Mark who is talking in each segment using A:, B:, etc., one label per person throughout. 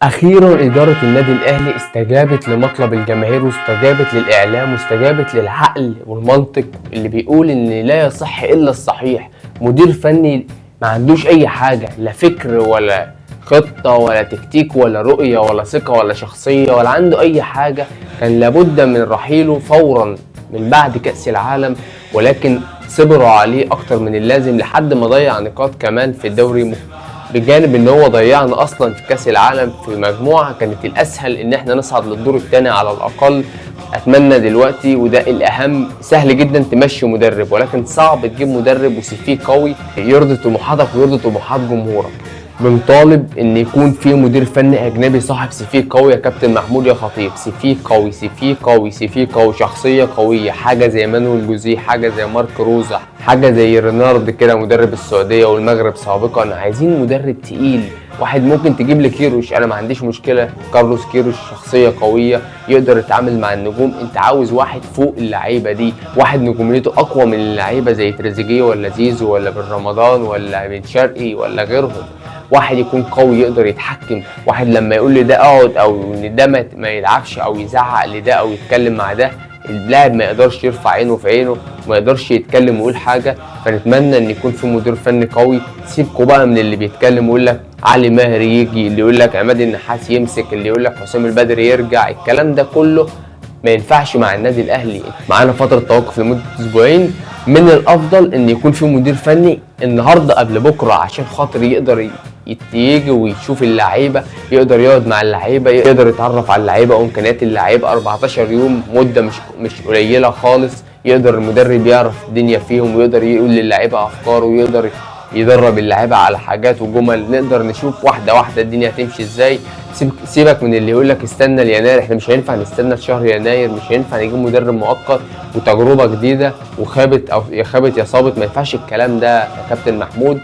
A: أخيرا إدارة النادي الأهلي استجابت لمطلب الجماهير واستجابت للإعلام واستجابت للعقل والمنطق اللي بيقول إن لا يصح إلا الصحيح. مدير فني ما عندوش أي حاجة، لا فكر ولا خطة ولا تكتيك ولا رؤية ولا ثقة ولا شخصية ولا عنده أي حاجة. كان لابد من رحيله فورا من بعد كأس العالم، ولكن صبروا عليه أكتر من اللازم لحد ما ضيع نقاط كمان في الدوري، بجانب ان هو ضيعنا اصلا في كاس العالم في مجموعه كانت الاسهل ان احنا نصعد للدور الثاني على الاقل. اتمنى دلوقتي وده الاهم، سهل جدا تمشي مدرب ولكن صعب تجيب مدرب وسي قوي يرضي طموحاتك ويرضي طموحات جمهورك. بنطالب ان يكون في مدير فني اجنبي صاحب سي قوي يا كابتن محمود يا خطيب، سي قوي سي قوي سي قوي، شخصيه قويه، حاجه زي مانويل جوزيه، حاجه زي مارك روزا، حاجه زي رينارد كده مدرب السعوديه والمغرب سابقا. عايزين مدرب تقيل، واحد ممكن تجيب لي كيروش، انا ما عنديش مشكله، كارلوس كيروش شخصيه قويه يقدر يتعامل مع النجوم. انت عاوز واحد فوق اللعيبه دي، واحد نجوميته اقوى من اللعيبه زي تريزيجيه ولا زيزو ولا بن رمضان ولا بن شرقي ولا غيرهم. واحد يكون قوي يقدر يتحكم، واحد لما يقول لي ده اقعد او ان ده ما يلعبش او يزعق لده او يتكلم مع ده، اللاعب ما يقدرش يرفع عينه في عينه، ما يقدرش يتكلم ويقول حاجه. فنتمنى ان يكون في مدير فني قوي. سيبكوا بقى من اللي بيتكلم ويقول لك علي ماهر يجي، اللي يقول لك عماد النحاس يمسك، اللي يقول لك حسام البدري يرجع. الكلام ده كله ما ينفعش مع النادي الاهلي. معانا فتره توقف لمده اسبوعين، من الافضل ان يكون في مدير فني النهارده قبل بكره عشان خاطر يقدر يجي ويشوف اللعيبه، يقدر يقعد مع اللعيبه، يقدر يتعرف على اللعيبه وامكانيات اللعيبه. 14 يوم مده مش قليله خالص، يقدر المدرب يعرف الدنيا فيهم ويقدر يقول للعيبه افكاره ويقدر يدرب اللعيبه على حاجات وجمل، نقدر نشوف واحده واحده الدنيا هتمشي ازاي. سيبك من اللي يقول لك استنى ليناير، احنا مش هينفع نستنى شهر يناير، مش هينفع نجيب مدرب مؤقت وتجربه جديده وخابت او يا خابت يا صابت، ما ينفعش الكلام ده يا كابتن محمود.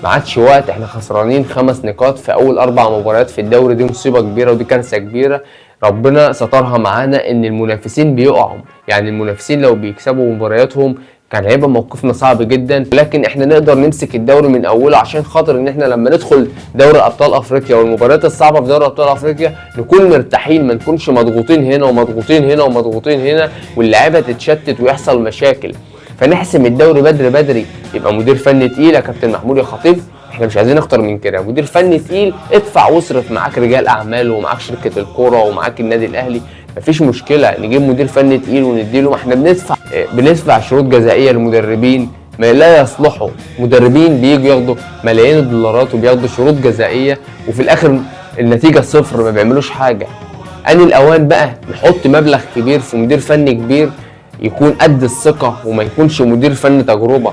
A: ما عادش وقت، احنا خسرانين 5 نقاط في اول 4 مباريات في الدوري، دي مصيبه كبيره ودي كارثه كبيره. ربنا سترها معانا ان المنافسين بيقعوا، يعني المنافسين لو بيكسبوا مبارياتهم كان هيبقى موقفنا صعب جدا، لكن احنا نقدر نمسك الدوري من اوله عشان خاطر ان احنا لما ندخل دوري ابطال افريقيا والمباريات الصعبه في دوري ابطال افريقيا نكون مرتاحين، ما نكونش مضغوطين هنا ومضغوطين هنا ومضغوطين هنا واللعيبه تتشتت ويحصل مشاكل. فنحسم الدوري بدري، يبقى مدير فني تقيل يا كابتن محمود يا خطيب. احنا مش عايزين اكتر من كده، مدير فني تقيل، ادفع واصرف، معاك رجال اعمال ومعاك شركه الكوره ومعاك النادي الاهلي، مفيش مشكله نجيب مدير فني تقيل ونديله. ما احنا بندفع شروط جزائيه للمدربين ما لا يصلحوا، مدربين بييجوا ياخدوا ملايين الدولارات وبياخدوا شروط جزائيه وفي الاخر النتيجه صفر، ما بيعملوش حاجه. ان الاوان بقى نحط مبلغ كبير في مدير فني كبير يكون قد الثقه وما يكونش مدير فني تجربه.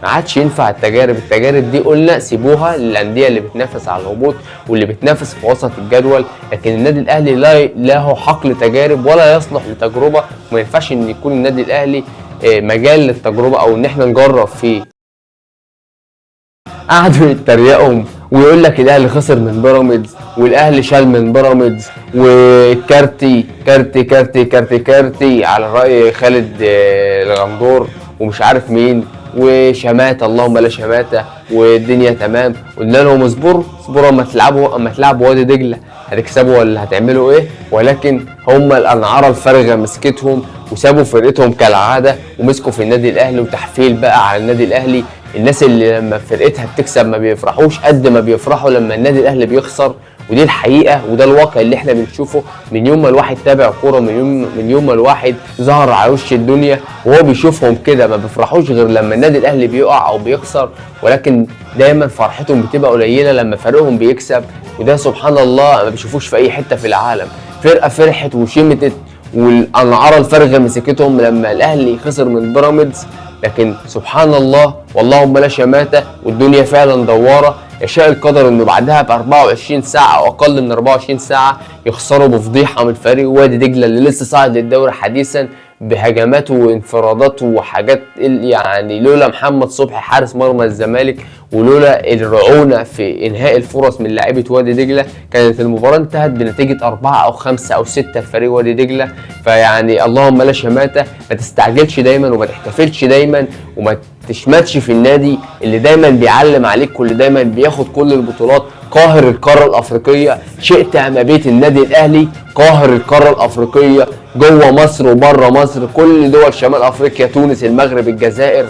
A: ما عادش ينفع التجارب دي قلنا سيبوها للانديه اللي بتنافس على الهبوط واللي بتنافس في وسط الجدول، لكن النادي الاهلي لا له حقل تجارب ولا يصلح لتجربه، وما ينفعش ان يكون النادي الاهلي مجال للتجربه او ان احنا نجرب فيه. قعدوا يتريقوا ويقول لك الاهلي خسر من بيراميدز والاهلي شال من بيراميدز وكارتي كارتي كارتي كارتي كارتي على راي خالد الغندور ومش عارف مين وشماته، اللهم لا شماته، والدنيا تمام. قلنا لهم اصبروا اما تلعبوا وادي دجله هتكسبوا ولا هتعملوا ايه، ولكن هم الانعاره الفارغه مسكتهم وسابوا فرقتهم كالعاده ومسكوا في النادي الاهلي وتحفيل بقى على النادي الاهلي. الناس اللي لما فرقتها بتكسب ما بيفرحوش قد ما بيفرحوا لما النادي الاهلي بيخسر، ودي الحقيقه وده الواقع اللي احنا بنشوفه من يوم ما الواحد تابع كوره، من يوم ما الواحد ظهر على وش الدنيا وهو بيشوفهم كده ما بيفرحوش غير لما النادي الاهلي بيقع او بيخسر، ولكن دايما فرحتهم بتبقى قليله لما فريقهم بيكسب. وده سبحان الله ما بيشوفوش في اي حته في العالم، فرقه فرحت وشمتت والانعاره الفارغه مسكتهم لما الاهلي خسر من بيراميدز، لكن سبحان الله واللهم لا شماته والدنيا فعلا دواره. يشاء القدر انه بعدها ب 24 ساعه او اقل من 24 ساعه يخسروا بفضيحه من فريق وادي دجله اللي لسه صاعد للدوري حديثا بهجماته وانفراداته وحاجات، يعني لولا محمد صبحي حارس مرمى الزمالك ولولا الرعونه في انهاء الفرص من لاعيبه وادي دجله كانت المباراه انتهت بنتيجه 4 أو 5 أو 6 لفريق وادي دجله. فيعني اللهم لا شماته، ما تستعجلش دايما وما تحتفلش دايما وما تشمتش في النادي اللي دايما بيعلم عليك واللي دايما بياخد كل البطولات قاهر القاره الافريقيه، شئت ام ابيت النادي الاهلي قاهر القاره الافريقيه جوه مصر وبره مصر، كل دول شمال افريقيا، تونس، المغرب، الجزائر،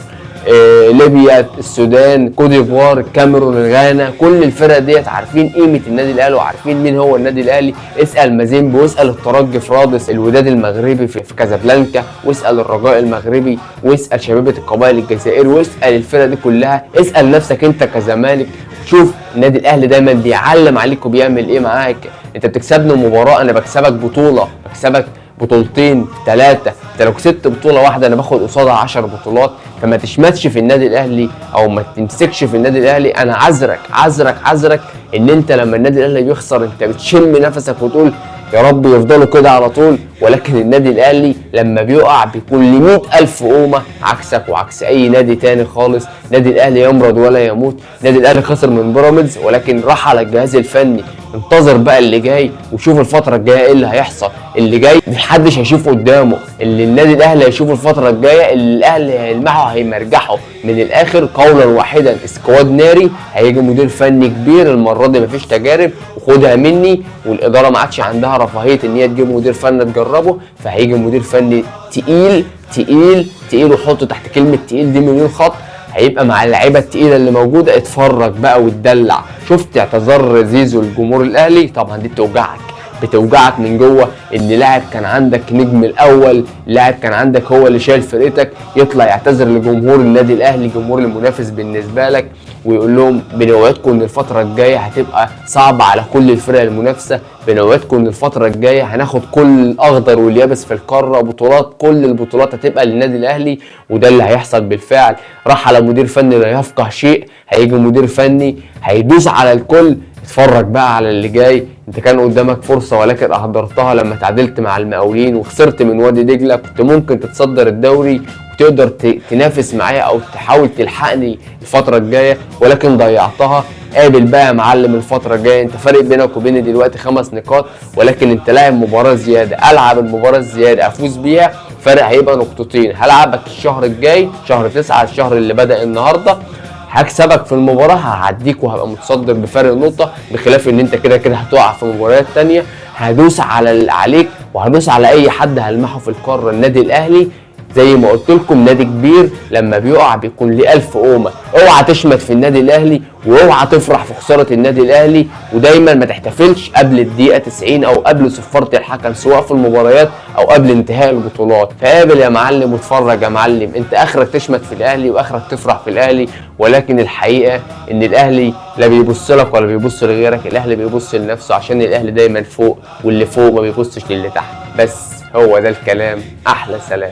A: ليبيا، السودان، كوت ديفوار، الكاميرون، الغانا، كل الفرق ديت عارفين قيمه النادي الاهلي وعارفين مين هو النادي الاهلي. اسال مازيمبي واسال الترجي في رادس، الوداد المغربي في كازابلانكا، واسال الرجاء المغربي، واسال شبيبه القبائل الجزائري، واسال الفرق دي كلها، اسال نفسك انت كزمالك. شوف النادي الاهلي دايما بيعلم عليك وبيعمل ايه معاك. انت بتكسبني مباراه انا بكسبك بطوله، بكسبك بطولتين 3. انت لو كسبت بطوله واحده انا باخد قصادها 10 بطولات. فما تشمتش في النادي الاهلي او ما تمسكش في النادي الاهلي. انا عذرك ان انت لما النادي الاهلي بيخسر انت بتشم نفسك وتقول يا رب يفضلوا كده على طول، ولكن النادي الاهلي لما بيقع بيكون ل 100,000 قومه، عكسك وعكس اي نادي تاني خالص. نادي الاهلي يمرض ولا يموت. نادي الاهلي خسر من بيراميدز ولكن راح على الجهاز الفني. انتظر بقى اللي جاي وشوف الفتره الجايه ايه اللي هيحصل. اللي جاي محدش هيشوفه قدامه، اللي النادي الاهلي هيشوفه الفتره الجايه اللي الاهلي هيلمحه هيمرجحه من الاخر قولا واحدا. اسكواد ناري، هيجي مدير فني كبير المره دي مفيش تجارب وخدها مني، والاداره ما عادش عندها رفاهيه ان هي تجيب مدير فني تجربه، فهيجي مدير فني تقيل تقيل تقيل، وحطه تحت كلمه تقيل دي مليون خط. هيبقى مع اللعيبه التقيله اللي موجوده. اتفرج بقى واتدلع. شفت اعتذار زيزو للجمهور الاهلي؟ طبعا دي بتوجعك من جوه، ان لاعب كان عندك نجم الاول، لاعب كان عندك هو اللي شايل فرقتك، يطلع يعتذر لجمهور النادي الاهلي، جمهور المنافس بالنسبه لك، ويقول لهم بنوعدكم ان الفتره الجايه هتبقى صعبه على كل الفرق المنافسه، بنوعدكم ان الفتره الجايه هناخد كل الاخضر واليابس في القاره، بطولات، كل البطولات هتبقى للنادي الاهلي. وده اللي هيحصل بالفعل. راح على مدير فني لا يفقه شيء، هيجي مدير فني هيدوس على الكل. اتفرج بقى على اللي جاي. انت كان قدامك فرصه ولكن اهدرتها لما تعادلت مع المقاولين وخسرت من وادي دجله. كنت ممكن تتصدر الدوري وتقدر تنافس معايا او تحاول تلحقني الفتره الجايه، ولكن ضيعتها. قابل بقى يا معلم الفتره الجايه. انت فارق بينك وبيني دلوقتي 5 نقاط، ولكن انت لاعب مباراه زياده. العب المباراه الزياده افوز بيها، فرق هيبقى نقطتين. هلعبك الشهر الجاي شهر 9، الشهر اللي بدأ النهارده، هكسبك في المباراه، هعديك وهبقى متصدر بفارق نقطه، بخلاف ان انت كده كده هتقع في مباريات تانيه. هدوس على اللي عليك وهدوس على اي حد هلمحه في القاره. النادي الاهلي زي ما قلت لكم نادي كبير، لما بيقع بيكون ليه 1000 قومه. اوعى تشمت في النادي الاهلي واوعى تفرح في خساره النادي الاهلي، ودايما ما تحتفلش قبل الدقيقه 90 او قبل صفاره الحكم، سواء في المباريات او قبل انتهاء البطولات. فقابل يا معلم واتفرج يا معلم. انت اخرك تشمت في الاهلي واخرك تفرح في الاهلي، ولكن الحقيقه ان الاهلي لا بيبص لك ولا بيبص لغيرك. الاهلي بيبص لنفسه، عشان الاهلي دايما فوق، واللي فوق ما بيبصش للي تحت. بس هو ده الكلام. احلى سلام.